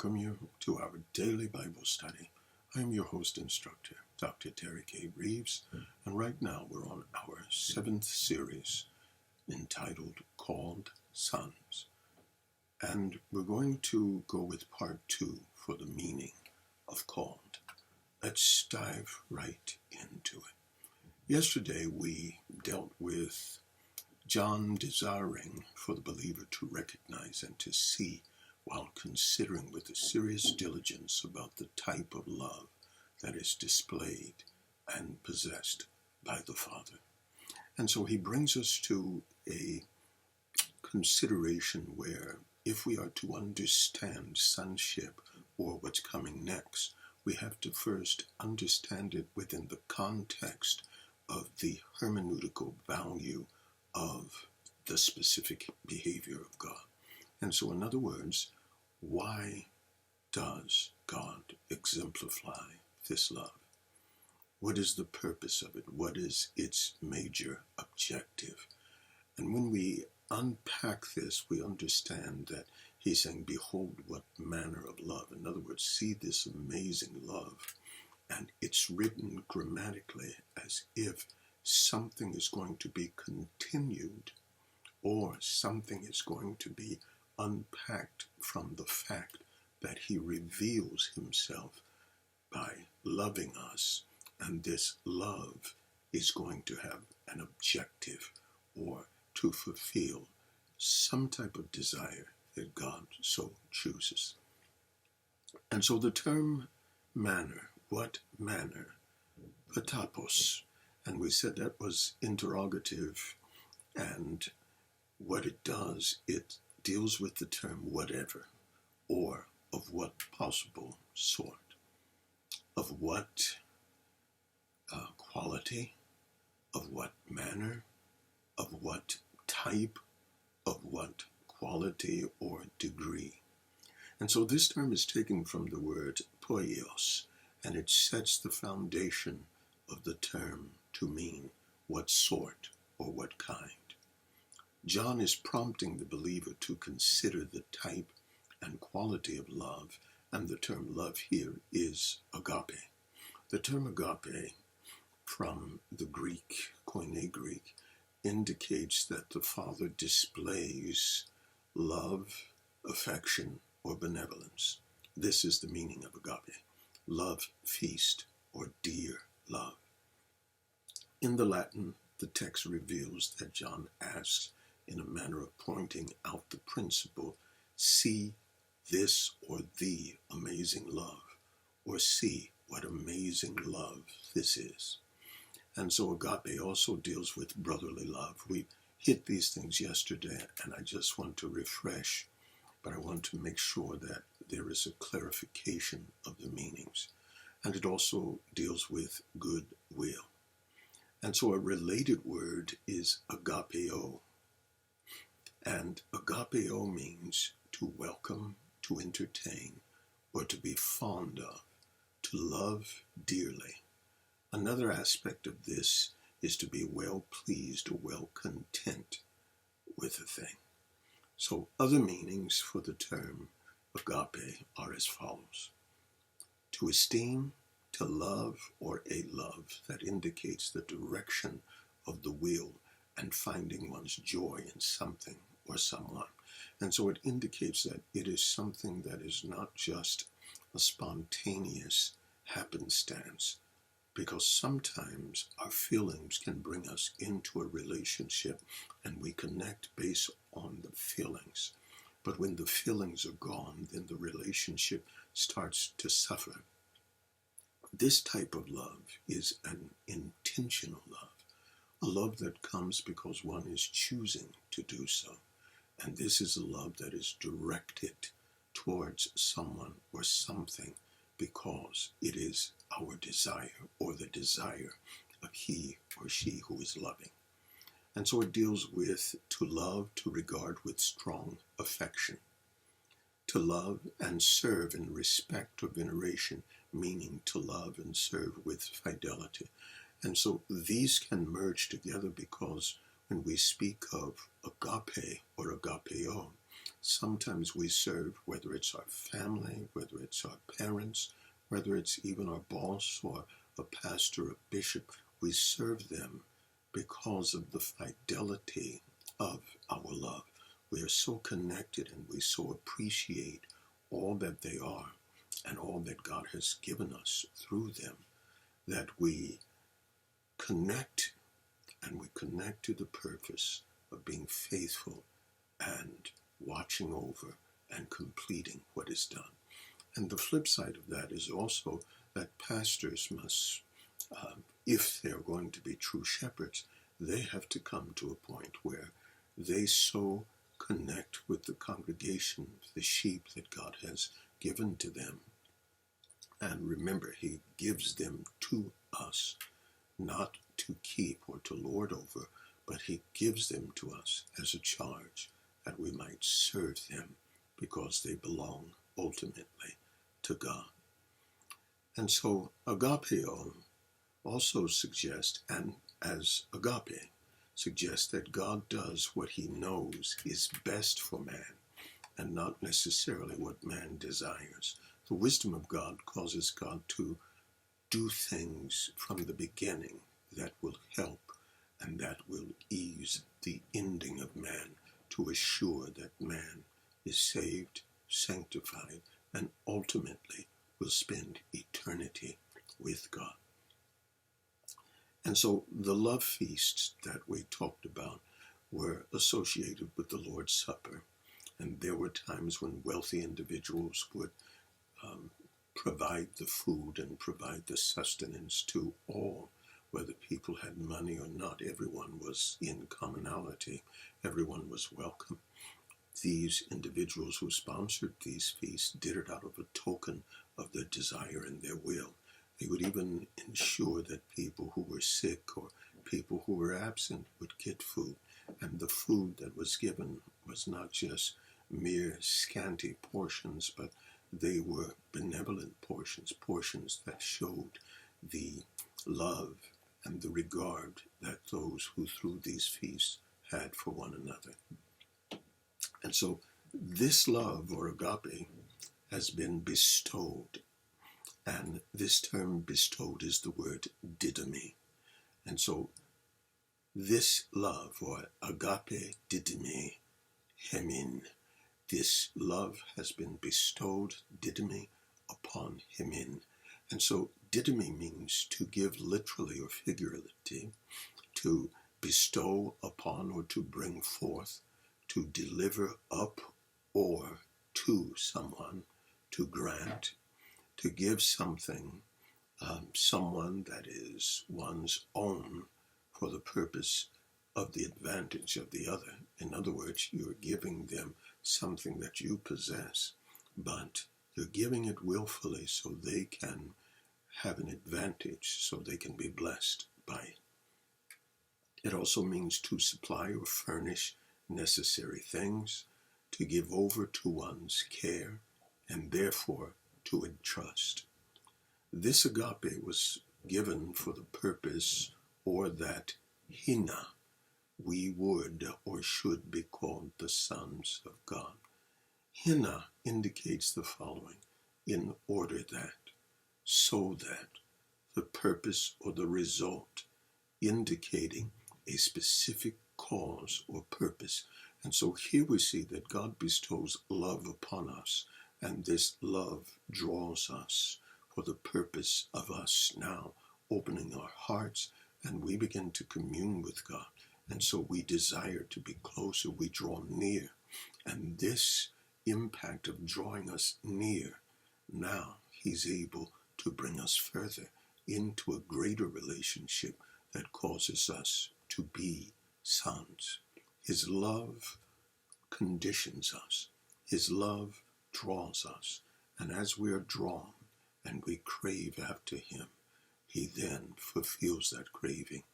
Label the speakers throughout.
Speaker 1: welcome you to our daily Bible study. I am your host instructor, Dr. Terry K. Reeves, and right now we're on our 7th series entitled Called Sons. And we're going to go with part 2 for the meaning of called. Let's dive right into it. Yesterday we dealt with John desiring for the believer to recognize and to see while considering with a serious diligence about the type of love that is displayed and possessed by the Father. And so he brings us to a consideration where if we are to understand sonship or what's coming next, we have to first understand it within the context of the hermeneutical value of the specific behavior of God. And so in other words, why does God exemplify this love? What is the purpose of it? What is its major objective? And when we unpack this, we understand that he's saying, behold, what manner of love. In other words, see this amazing love. And it's written grammatically as if something is going to be continued or something is going to be unpacked from the fact that he reveals himself by loving us, and this love is going to have an objective or to fulfill some type of desire that God so chooses. And so the term manner, what manner? Patapos. And we said that was interrogative, and what it does, it deals with the term whatever, or of what possible sort, of what quality, of what manner, of what type, of what quality or degree. And so this term is taken from the word poios, and it sets the foundation of the term to mean what sort or what kind. John is prompting the believer to consider the type and quality of love, and the term love here is agape. The term agape from the Greek, Koine Greek, indicates that the Father displays love, affection, or benevolence. This is the meaning of agape, love, feast, or dear love. In the Latin, the text reveals that John asks, in a manner of pointing out the principle, see this or the amazing love, or see what amazing love this is. And so agape also deals with brotherly love. We hit these things yesterday, and I just want to refresh, but I want to make sure that there is a clarification of the meanings. And it also deals with goodwill. And so a related word is agapeo. And agapeo means to welcome, to entertain, or to be fond of, to love dearly. Another aspect of this is to be well pleased or well content with a thing. So other meanings for the term agape are as follows. To esteem, to love, or a love that indicates the direction of the will and finding one's joy in something or someone. And so it indicates that it is something that is not just a spontaneous happenstance, because sometimes our feelings can bring us into a relationship and we connect based on the feelings. But when the feelings are gone, then the relationship starts to suffer. This type of love is an intentional love, a love that comes because one is choosing to do so. And this is a love that is directed towards someone or something because it is our desire or the desire of he or she who is loving. And so it deals with to love, to regard with strong affection, to love and serve in respect or veneration, meaning to love and serve with fidelity. And so these can merge together because when we speak of agape or agapeo, sometimes we serve, whether it's our family, whether it's our parents, whether it's even our boss or a pastor, a bishop, we serve them because of the fidelity of our love. We are so connected and we so appreciate all that they are and all that God has given us through them that we connect, and we connect to the purpose of being faithful and watching over and completing what is done. And the flip side of that is also that pastors must, if they're going to be true shepherds, they have to come to a point where they so connect with the congregation, the sheep that God has given to them. And remember, he gives them to us, not to keep or to lord over, but he gives them to us as a charge that we might serve them because they belong ultimately to God. And so agapeo also suggests, and as agape suggests, that God does what he knows is best for man and not necessarily what man desires. The wisdom of God causes God to do things from the beginning that will help and that will ease the ending of man, to assure that man is saved, sanctified, and ultimately will spend eternity with God. And so the love feasts that we talked about were associated with the Lord's Supper. And there were times when wealthy individuals would provide the food and provide the sustenance to all, whether people had money or not. Everyone was in commonality. Everyone was welcome. These individuals who sponsored these feasts did it out of a token of their desire and their will. They would even ensure that people who were sick or people who were absent would get food. And the food that was given was not just mere scanty portions, but they were benevolent portions, portions that showed the love and the regard that those who through these feasts had for one another. And so this love, or agape, has been bestowed. And this term bestowed is the word didymi. And so this love, or agape didymi hemin, this love has been bestowed, didymi, upon hemin. And so didymi means to give literally or figuratively, to bestow upon or to bring forth, to deliver up or to someone, to grant, to give something, someone that is one's own for the purpose of the advantage of the other. In other words, you're giving them something that you possess, but you're giving it willfully so they can have an advantage, so they can be blessed by it. It also means to supply or furnish necessary things, to give over to one's care, and therefore to entrust. This agape was given for the purpose, or that hina, we would or should be called the sons of God. Hina indicates the following: in order that, so that, the purpose or the result, indicating a specific cause or purpose. And so here we see that God bestows love upon us, and this love draws us for the purpose of us now opening our hearts, and we begin to commune with God. And so we desire to be closer, we draw near. And this impact of drawing us near, now he's able to bring us further into a greater relationship that causes us to be sons. His love conditions us. His love draws us. And as we are drawn and we crave after him, he then fulfills that craving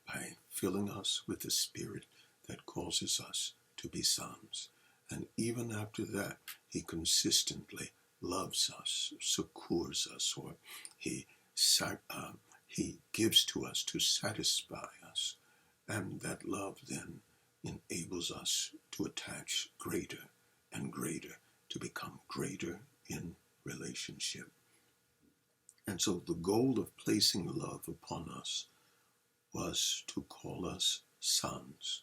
Speaker 1: by filling us with the Spirit that causes us to be sons. And even after that, he consistently loves us, succors us, or he gives to us to satisfy us. And that love then enables us to attach greater and greater greater in relationship. And so the goal of placing love upon us was to call us sons.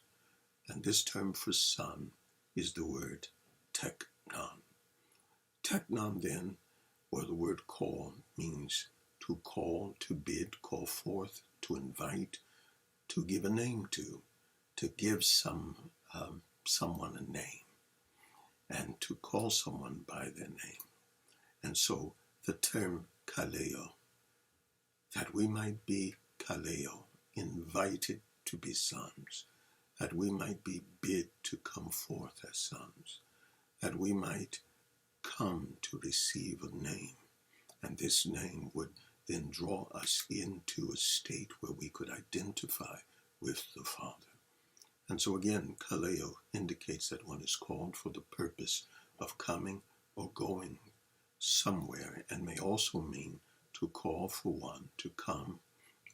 Speaker 1: And this term for son is the word teknon. Teknon then, or the word call, means to call, to bid, call forth, to invite, to give a name to give someone a name, and to call someone by their name. And so the term kaleo, that we might be kaleo, invited to be sons, that we might be bid to come forth as sons, that we might come to receive a name, and this name would then draw us into a state where we could identify with the Father. And so again, kaleo indicates that one is called for the purpose of coming or going somewhere, and may also mean to call for one to come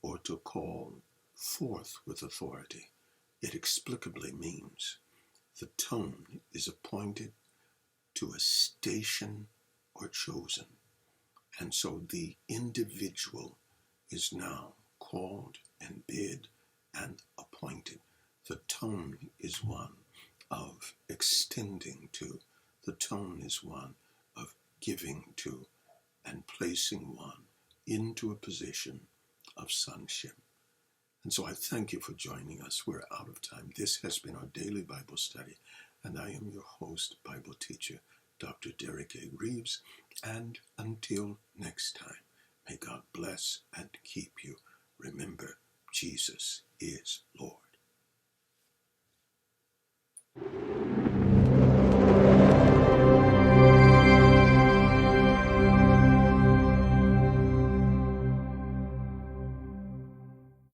Speaker 1: or to call forth with authority. It explicably means the tone is appointed to a station or chosen. And so the individual is now called and bid and appointed. The tone is one of extending to. The tone is one of giving to and placing one into a position of sonship. And so I thank you for joining us. We're out of time. This has been our daily Bible study, and I am your host, Bible teacher, Dr. Derek A. Reeves. And until next time, may God bless and keep you. Remember, Jesus is Lord.